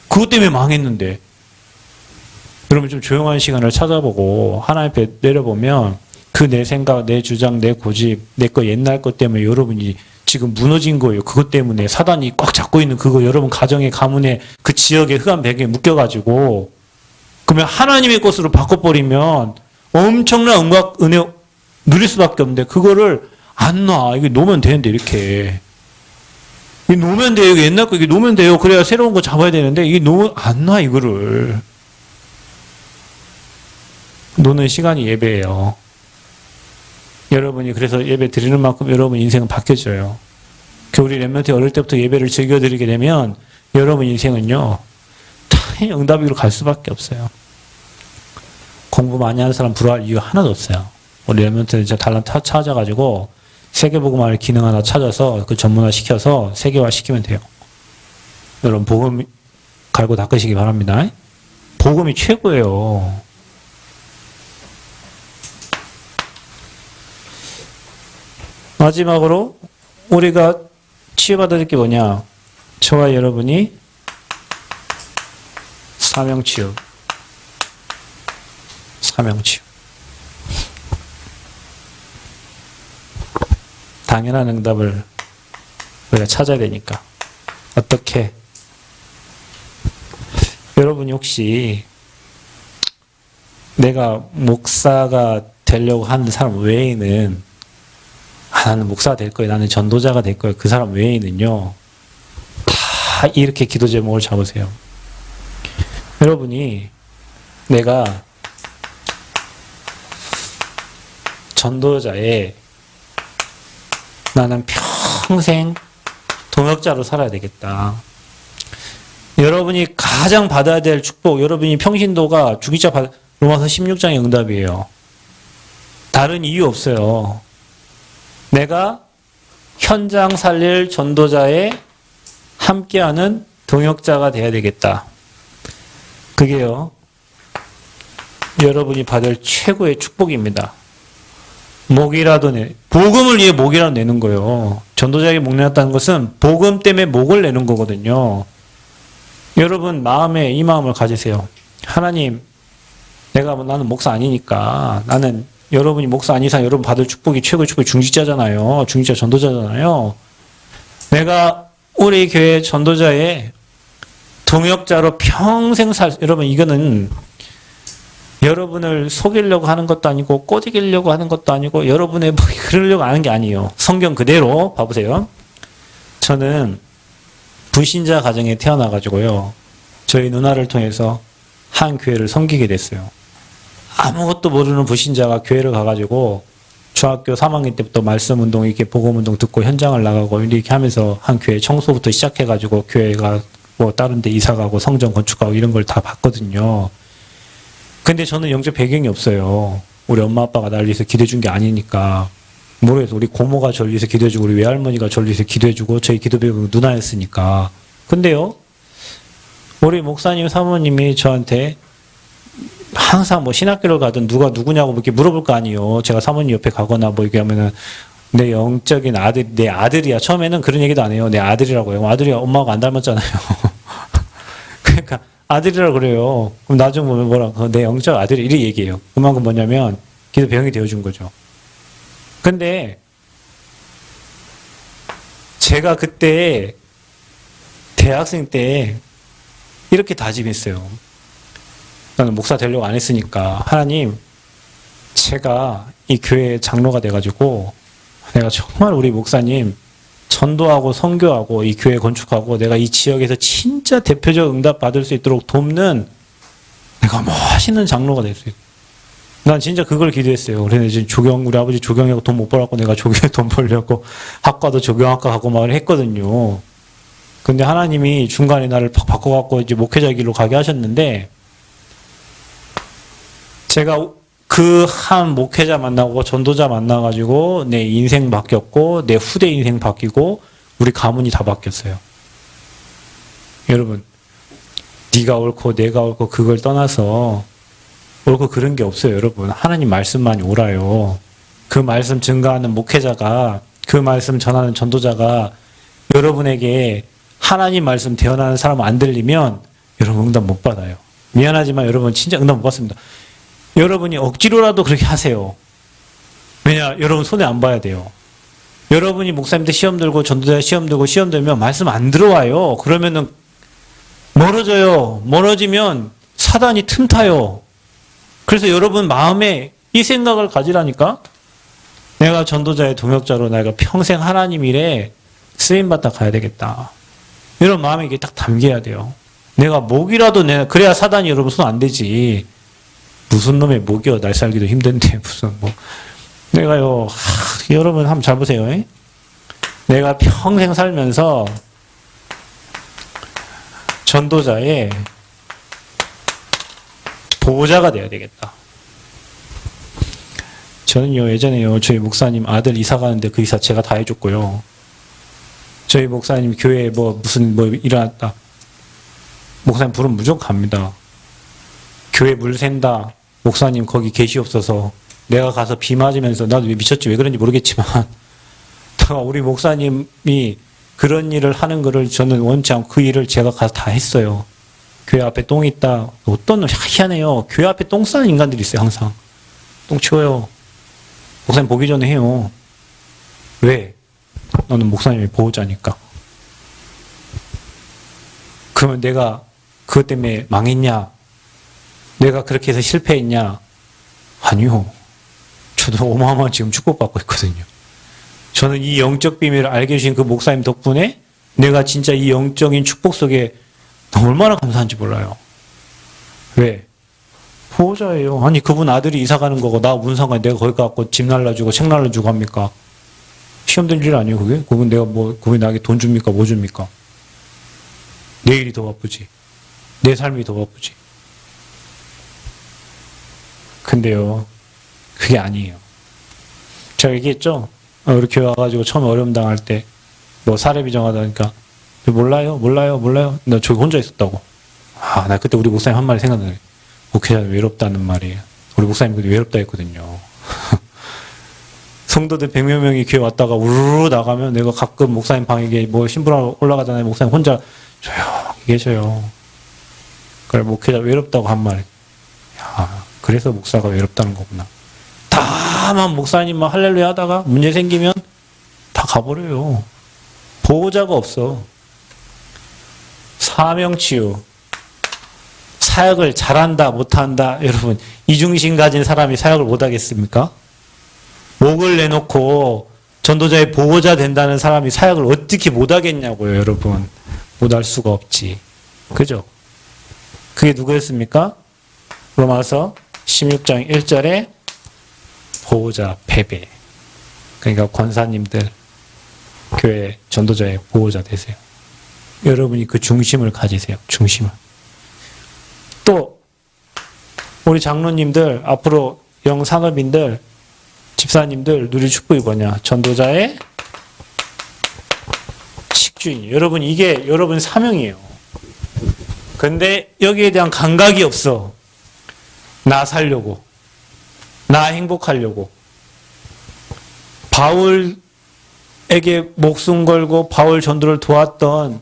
그것 때문에 망했는데. 여러분 좀 조용한 시간을 찾아보고 하나님 앞에 내려보면 그 내 생각, 내 주장, 내 고집, 내 거 옛날 것 때문에 여러분이 지금 무너진 거예요. 그것 때문에 사단이 꽉 잡고 있는 그거 여러분 가정의 가문의 그 지역의 흑암 벽에 묶여가지고 그러면 하나님의 것으로 바꿔버리면 엄청난 음각 은혜 누릴 수밖에 없는데 그거를 안 놔. 이게 놓으면 되는데 이렇게. 이게 놓으면 돼요. 이게 옛날 거 이게 놓으면 돼요. 그래야 새로운 거 잡아야 되는데 이게 놓으면 안 놔 이거를. 노는 시간이 예배예요. 여러분이 그래서 예배 드리는 만큼 여러분 인생은 바뀌어져요. 우리 렘넌트 어릴 때부터 예배를 즐겨드리게 되면 여러분 인생은요 당연히 응답으로 갈 수밖에 없어요. 공부 많이 하는 사람 부러워할 이유 하나도 없어요. 우리 렘넌트 이제 달란트 찾아가지고 세계복음화의 기능 하나 찾아서 그 전문화 시켜서 세계화 시키면 돼요. 여러분 복음 갈고 닦으시기 바랍니다. 복음이 최고예요. 마지막으로 우리가 치유받아야 될 게 뭐냐? 저와 여러분이 사명치유. 사명치유. 당연한 응답을 우리가 찾아야 되니까. 어떻게? 여러분이 혹시 내가 목사가 되려고 하는 사람 외에는 나는 목사가 될 거예요. 나는 전도자가 될 거예요. 그 사람 외에는요. 다 이렇게 기도 제목을 잡으세요. 여러분이 내가 전도자에 나는 평생 동역자로 살아야 되겠다. 여러분이 가장 받아야 될 축복, 여러분이 평신도가 주기자 로마서 16장의 응답이에요. 다른 이유 없어요. 내가 현장 살릴 전도자에 함께하는 동역자가 돼야 되겠다. 그게요. 여러분이 받을 최고의 축복입니다. 목이라도 복음을 위해 목이라도 내는 거예요. 전도자에게 목 내놨다는 것은 복음 때문에 목을 내는 거거든요. 여러분 마음에 이 마음을 가지세요. 하나님, 나는 목사 아니니까 나는 여러분이 목사 아닌 이상 여러분 받을 축복이 최고의 축복이 중직자잖아요. 중직자 전도자잖아요. 내가 우리 교회 전도자의 동역자로 평생 여러분 이거는 여러분을 속이려고 하는 것도 아니고 꼬드기려고 하는 것도 아니고 여러분의 그러려고 하는 게 아니에요. 성경 그대로 봐보세요. 저는 불신자 가정에 태어나가지고요. 저희 누나를 통해서 한 교회를 섬기게 됐어요. 아무것도 모르는 불신자가 교회를 가가지고 중학교 3학년 때부터 말씀 운동, 이렇게 복음 운동 듣고 현장을 나가고 이렇게 하면서 한 교회 청소부터 시작해가지고 교회가 뭐 다른 데 이사 가고 성전 건축하고 이런 걸 다 봤거든요. 근데 저는 영적 배경이 없어요. 우리 엄마 아빠가 날 위해서 기도해 준 게 아니니까. 모르겠어. 우리 고모가 저를 위해서 기도해 주고 우리 외할머니가 저를 위해서 기도해 주고 저희 기도 배경은 누나였으니까. 근데요. 우리 목사님 사모님이 저한테 항상 뭐 신학교를 가든 누가 누구냐고 이렇게 물어볼 거 아니에요. 제가 사모님 옆에 가거나 뭐 이렇게 하면은 내 영적인 아들, 내 아들이야. 처음에는 그런 얘기도 안 해요. 내 아들이라고 해요. 아들이 엄마하고 안 닮았잖아요. 그러니까 아들이라고 그래요. 그럼 나중에 보면 뭐라고 내 영적 아들이 이렇게 얘기해요. 그만큼 뭐냐면 기도 배경이 되어준 거죠. 근데 제가 그때 대학생 때 이렇게 다짐했어요. 나는 목사 되려고 안 했으니까 하나님 제가 이 교회 장로가 돼가지고 내가 정말 우리 목사님 전도하고 선교하고 이 교회 건축하고 내가 이 지역에서 진짜 대표적 응답 받을 수 있도록 돕는 내가 멋있는 장로가 될 수 있어요. 난 진짜 그걸 기도했어요. 그래서 이제 우리 아버지 조경하고 돈 못 벌었고 내가 조경에 돈 벌려고 학과도 조경학과 가고 막 했거든요. 근데 하나님이 중간에 나를 팍 바꿔갖고 이제 목회자 길로 가게 하셨는데 제가 그 한 목회자 만나고 전도자 만나가지고 내 인생 바뀌었고 내 후대 인생 바뀌고 우리 가문이 다 바뀌었어요. 여러분 네가 옳고 내가 옳고 그걸 떠나서 옳고 그런 게 없어요. 여러분 하나님 말씀만이 옳아요. 그 말씀 증거하는 목회자가 그 말씀 전하는 전도자가 여러분에게 하나님 말씀 대언하는 사람 안 들리면 여러분 응답 못 받아요. 미안하지만 여러분 진짜 응답 못 받습니다. 여러분이 억지로라도 그렇게 하세요. 왜냐? 여러분 손해 안 봐야 돼요. 여러분이 목사님들 시험 들고 전도자 시험 들고 시험 들면 말씀 안 들어와요. 그러면은 멀어져요. 멀어지면 사단이 틈타요. 그래서 여러분 마음에 이 생각을 가지라니까. 내가 전도자의 동역자로 내가 평생 하나님 일에 쓰임받다 가야 되겠다. 이런 마음에 이게 딱 담겨야 돼요. 내가 목이라도 그래야 사단이 여러분 손 안 대지. 무슨 놈의 목이요. 날 살기도 힘든데 무슨 뭐. 내가요. 여러분 한번 잘 보세요. 내가 평생 살면서 전도자의 보호자가 돼야 되겠다. 저는요 예전에요 저희 목사님 아들 이사 가는데 그 이사 제가 다 해줬고요. 저희 목사님 교회에 무슨 일어났다. 목사님 부르면 무조건 갑니다. 교회 물 샌다. 목사님 거기 계시옵소서. 내가 가서 비 맞으면서 나도 미쳤지 왜 그런지 모르겠지만 우리 목사님이 그런 일을 하는 거를 저는 원치 않고 그 일을 제가 가서 다 했어요. 교회 앞에 똥 있다. 어떤 놈 희한해요. 교회 앞에 똥 싸는 인간들이 있어요. 항상. 똥 치워요. 목사님 보기 전에 해요. 왜? 너는 목사님의 보호자니까. 그러면 내가 그것 때문에 망했냐? 내가 그렇게 해서 실패했냐? 아니요. 저도 어마어마한 지금 축복받고 있거든요. 저는 이 영적 비밀을 알게 해주신 그 목사님 덕분에 내가 진짜 이 영적인 축복 속에 얼마나 감사한지 몰라요. 왜? 보호자예요. 아니 그분 아들이 이사 가는 거고 나 무슨 상관이 내가 거기 가고 집 날라주고 책 날라주고 합니까? 시험 될 일 아니에요 그게? 그분 내가 그분이 나에게 돈 줍니까? 뭐 줍니까? 내 일이 더 바쁘지. 내 삶이 더 바쁘지. 근데요 그게 아니에요. 제가 얘기했죠. 우리 교회 와가지고 처음에 어려움 당할 때 사례비 정하다니까 몰라요. 나 저기 혼자 있었다고. 나 그때 우리 목사님 한 말이 생각나네. 목회자는 외롭다는 말이에요. 우리 목사님 그때 외롭다 했거든요. 성도들 100몇 명이 교회 왔다가 우르르 나가면 내가 가끔 목사님 방에 신부랑 올라가잖아요. 목사님 혼자 조용히 계셔요. 그래 목회자 외롭다고 한 말이. 그래서 목사가 외롭다는 거구나. 다만 목사님만 할렐루야 하다가 문제 생기면 다 가버려요. 보호자가 없어. 사명치유. 사역을 잘한다 못한다. 여러분 이중심 가진 사람이 사역을 못하겠습니까? 목을 내놓고 전도자의 보호자 된다는 사람이 사역을 어떻게 못하겠냐고요. 여러분 못할 수가 없지. 그죠? 그게 누구였습니까? 로마서 16장 1절에 보호자 패배. 그러니까 권사님들, 교회 전도자의 보호자 되세요. 여러분이 그 중심을 가지세요. 중심을. 또 우리 장로님들, 앞으로 영산업인들, 집사님들 누릴 축복이 뭐냐? 전도자의 식주인. 여러분, 이게 여러분 사명이에요. 근데 여기에 대한 감각이 없어. 나 살려고, 나 행복하려고. 바울에게 목숨 걸고 바울 전도를 도왔던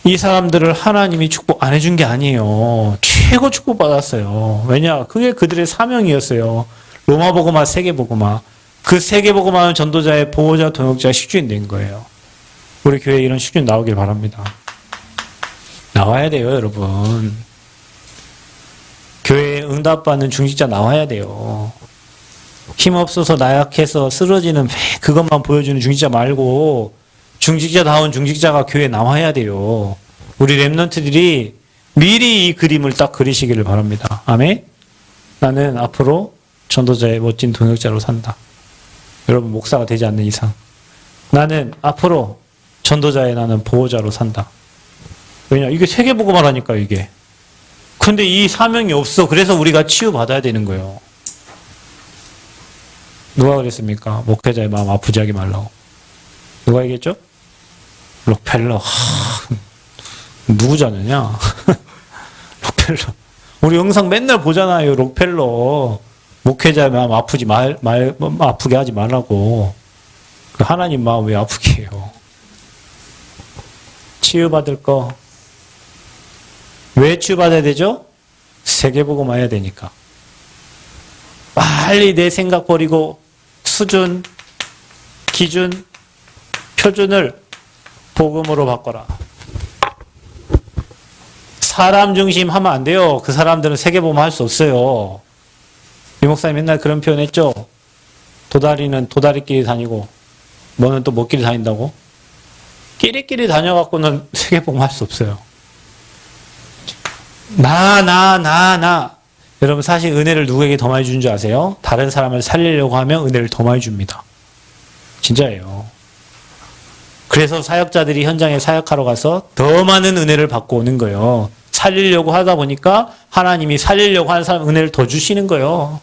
이 사람들을 하나님이 축복 안 해준 게 아니에요. 최고 축복 받았어요. 왜냐? 그게 그들의 사명이었어요. 로마복음화, 세계복음화. 그 세계복음화는 전도자의 보호자, 동역자, 식주인 된 거예요. 우리 교회에 이런 식주인 나오길 바랍니다. 나와야 돼요, 여러분. 교회에 응답받는 중직자 나와야 돼요. 힘없어서 나약해서 쓰러지는 그것만 보여주는 중직자 말고 중직자다운 중직자가 교회에 나와야 돼요. 우리 랩런트들이 미리 이 그림을 딱 그리시기를 바랍니다. 아멘? 나는 앞으로 전도자의 멋진 동역자로 산다. 여러분, 목사가 되지 않는 이상. 나는 앞으로 전도자의 나는 보호자로 산다. 왜냐? 이게 세계복음화라니까, 이게. 근데 이 사명이 없어. 그래서 우리가 치유받아야 되는 거예요. 누가 그랬습니까? 목회자의 마음 아프지 하게 말라고. 누가 얘기했죠? 록펠러. 누구 자느냐? 록펠러. 우리 영상 맨날 보잖아요. 록펠러. 목회자의 마음 아프게 하지 말라고. 하나님 마음 왜 아프게 해요? 치유받을 거. 왜 치유받아야 되죠? 세계복음 와야 되니까. 빨리 내 생각 버리고 수준, 기준, 표준을 복음으로 바꿔라. 사람 중심 하면 안 돼요. 그 사람들은 세계복음 할 수 없어요. 이 목사님 맨날 그런 표현 했죠? 도다리는 도다리끼리 다니고 뭐는 또 뭐끼리 다닌다고? 끼리끼리 다녀갖고는 세계복음 할 수 없어요. 나. 여러분, 사실 은혜를 누구에게 더 많이 주는 줄 아세요? 다른 사람을 살리려고 하면 은혜를 더 많이 줍니다. 진짜예요. 그래서 사역자들이 현장에 사역하러 가서 더 많은 은혜를 받고 오는 거예요. 살리려고 하다 보니까 하나님이 살리려고 하는 사람 은혜를 더 주시는 거예요.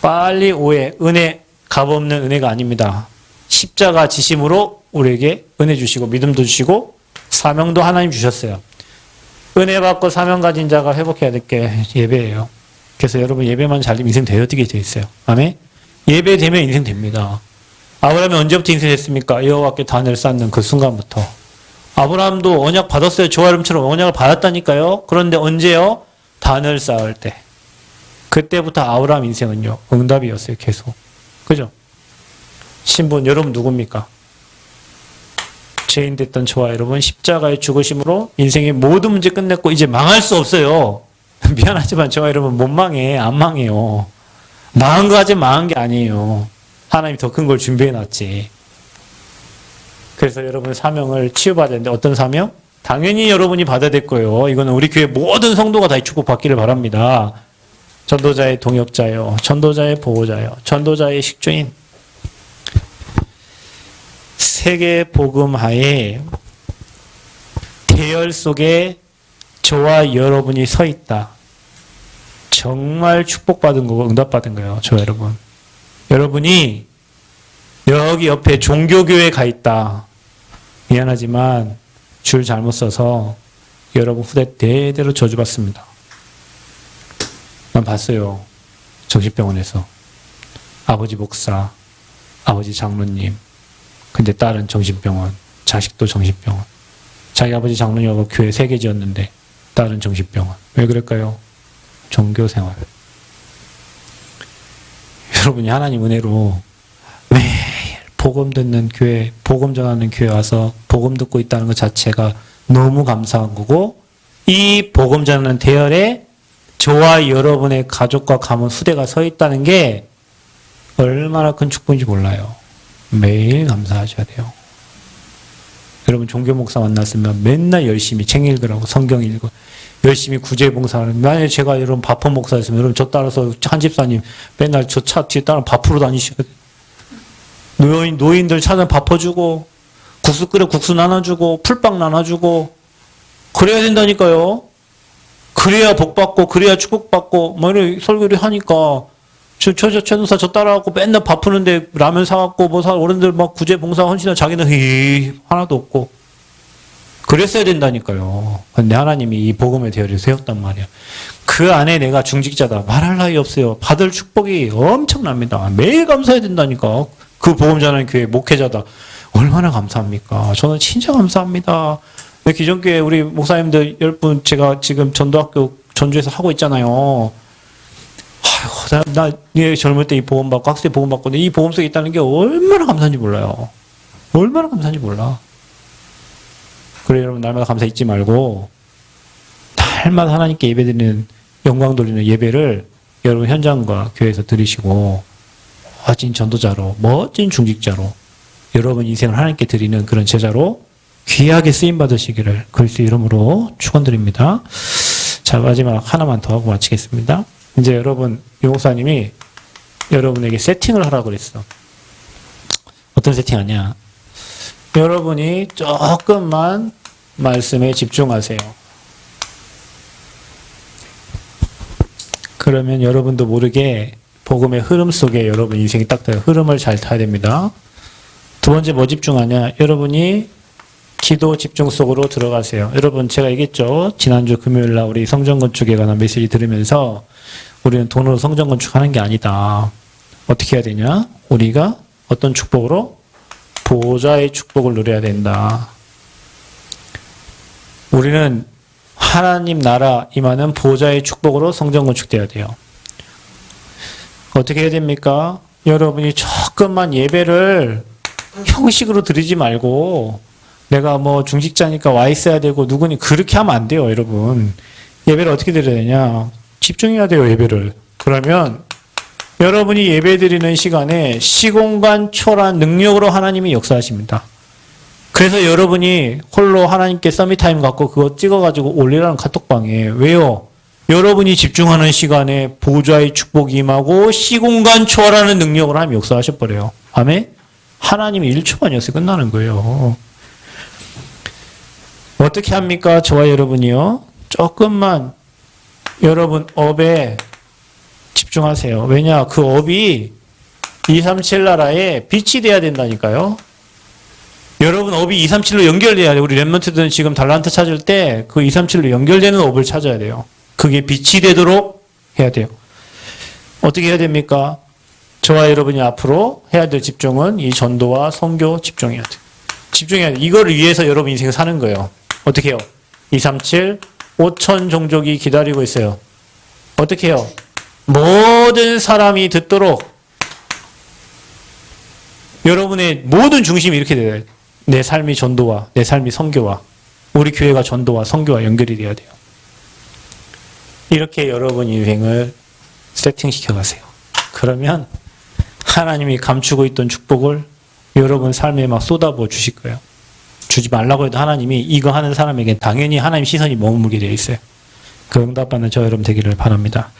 빨리 오해, 은혜, 값없는 은혜가 아닙니다. 십자가 지심으로 우리에게 은혜 주시고 믿음도 주시고 사명도 하나님 주셨어요. 은혜 받고 사명 가진 자가 회복해야 될 게 예배예요. 그래서 여러분, 예배만 잘되면 인생 되어지게 돼 있어요. 아멘? 예배 되면 인생 됩니다. 아브라함이 언제부터 인생 됐습니까? 여호와께 단을 쌓는 그 순간부터. 아브라함도 언약 받았어요. 조아름처럼 언약을 받았다니까요. 그런데 언제요? 단을 쌓을 때. 그때부터 아브라함 인생은요, 응답이었어요. 계속. 그죠? 신분, 여러분 누굽니까? 죄인 됐던 저와 여러분, 십자가의 죽으심으로 인생의 모든 문제 끝냈고 이제 망할 수 없어요. 미안하지만 저와 여러분 못 망해. 안 망해요. 망한 거 가지고 망한 게 아니에요. 하나님이 더 큰 걸 준비해 놨지. 그래서 여러분 사명을 치유받아야 되는데 어떤 사명? 당연히 여러분이 받아야 될 거예요. 이거는 우리 교회 모든 성도가 다 축복받기를 바랍니다. 전도자의 동역자요. 전도자의 보호자요. 전도자의 식주인. 세계 복음하에 대열 속에 저와 여러분이 서 있다. 정말 축복받은 거고 응답받은 거예요. 저 여러분. 여러분이 여기 옆에 종교교회 가 있다. 미안하지만 줄 잘못 써서 여러분 후대 대대로 저주받습니다. 난 봤어요. 정신병원에서. 아버지 목사, 아버지 장로님. 근데 딸은 정신병원, 자식도 정신병원. 자기 아버지 장로님하고 교회 3개 지었는데 딸은 정신병원. 왜 그럴까요? 종교생활. 여러분이 하나님 은혜로 매일 복음 듣는 교회, 복음 전하는 교회 와서 복음 듣고 있다는 것 자체가 너무 감사한 거고, 이 복음 전하는 대열에 저와 여러분의 가족과 가문 후대가 서 있다는 게 얼마나 큰 축복인지 몰라요. 매일 감사하셔야 돼요. 여러분 종교 목사 만났으면 맨날 열심히 책 읽으라고 성경 읽고 열심히 구제봉사하는. 만약에 제가 여러분 바포 목사였으면 여러분 저 따라서 한 집사님 맨날 저 차 뒤에 따라 밥으로 다니셔야 돼. 노인들 차는 밥퍼주고 국수 끓여 국수 나눠주고 풀빵 나눠주고 그래야 된다니까요. 그래야 복받고 그래야 축복받고 뭐 이렇게 설교를 하니까 최 노사 저 따라하고 맨날 밥 푸는데 라면 사갖고 뭐 어른들 막 구제봉사 헌신하 자기는 하나도 없고 그랬어야 된다니까요. 근데 하나님이 이 복음의 대열을 세웠단 말이야. 그 안에 내가 중직자다 말할 나위 없어요. 받을 축복이 엄청납니다. 매일 감사해야 된다니까. 그 복음 전하는 교회 목회자다. 얼마나 감사합니까? 저는 진짜 감사합니다. 기존교회 우리 목사님들 10분 제가 지금 전도학교 전주에서 하고 있잖아요. 아이고, 나 젊을 때 이 보험 받고 학생 보험 받고 이 보험 속에 있다는 게 얼마나 감사한지 몰라요. 얼마나 감사한지 몰라. 그래 여러분 날마다 감사 잊지 말고 날마다 하나님께 예배드리는 영광 돌리는 예배를 여러분 현장과 교회에서 드리시고 멋진 전도자로 멋진 중직자로 여러분 인생을 하나님께 드리는 그런 제자로 귀하게 쓰임 받으시기를 그리스도 이름으로 축원드립니다. 자 마지막 하나만 더 하고 마치겠습니다. 이제 여러분 유 목사님이 여러분에게 세팅을 하라고 그랬어. 어떤 세팅하냐? 여러분이 조금만 말씀에 집중하세요. 그러면 여러분도 모르게 복음의 흐름 속에 여러분 인생이 딱 돼요. 흐름을 잘 타야 됩니다. 두 번째 뭐 집중하냐? 여러분이 기도 집중 속으로 들어가세요. 여러분 제가 얘기했죠. 지난주 금요일 날 우리 성전 건축에 관한 메시지 들으면서 우리는 돈으로 성전 건축하는 게 아니다. 어떻게 해야 되냐? 우리가 어떤 축복으로? 보좌의 축복을 누려야 된다. 우리는 하나님 나라 임하는 보좌의 축복으로 성전 건축돼야 돼요. 어떻게 해야 됩니까? 여러분이 조금만 예배를 형식으로 드리지 말고 내가 뭐 중직자니까 와 있어야 되고 누구니 그렇게 하면 안 돼요, 여러분. 예배를 어떻게 드려야 되냐? 집중해야 돼요, 예배를. 그러면 여러분이 예배 드리는 시간에 시공간 초월한 능력으로 하나님이 역사하십니다. 그래서 여러분이 홀로 하나님께 서밋타임 갖고 그거 찍어가지고 올리라는 카톡방에 왜요? 여러분이 집중하는 시간에 보좌의 축복이 임하고 시공간 초월하는 능력으로 하나님 역사하셔버려요. 아멘? 하나님이 1초만이었어요. 끝나는 거예요. 어떻게 합니까? 저와 여러분이요. 조금만 여러분 업에 집중하세요. 왜냐? 그 업이 237 나라에 빛이 돼야 된다니까요. 여러분 업이 237로 연결돼야 돼요. 우리 랩런트들은 지금 달란트 찾을 때 그 237로 연결되는 업을 찾아야 돼요. 그게 빛이 되도록 해야 돼요. 어떻게 해야 됩니까? 저와 여러분이 앞으로 해야 될 집중은 이 전도와 선교 집중해야 돼요. 집중해야 돼요. 이거를 위해서 여러분 인생을 사는 거예요. 어떻게 해요? 237 5천 종족이 기다리고 있어요. 어떻게 해요? 모든 사람이 듣도록 여러분의 모든 중심이 이렇게 돼요. 내 삶이 전도와 내 삶이 선교와 우리 교회가 전도와 선교와 연결이 돼야 돼요. 이렇게 여러분 인생을 세팅시켜 가세요. 그러면 하나님이 감추고 있던 축복을 여러분 삶에 막 쏟아부어 주실 거예요. 주지 말라고 해도 하나님이 이거 하는 사람에게 당연히 하나님 시선이 머물게 되어 있어요. 그 응답받는 저 여러분 되기를 바랍니다.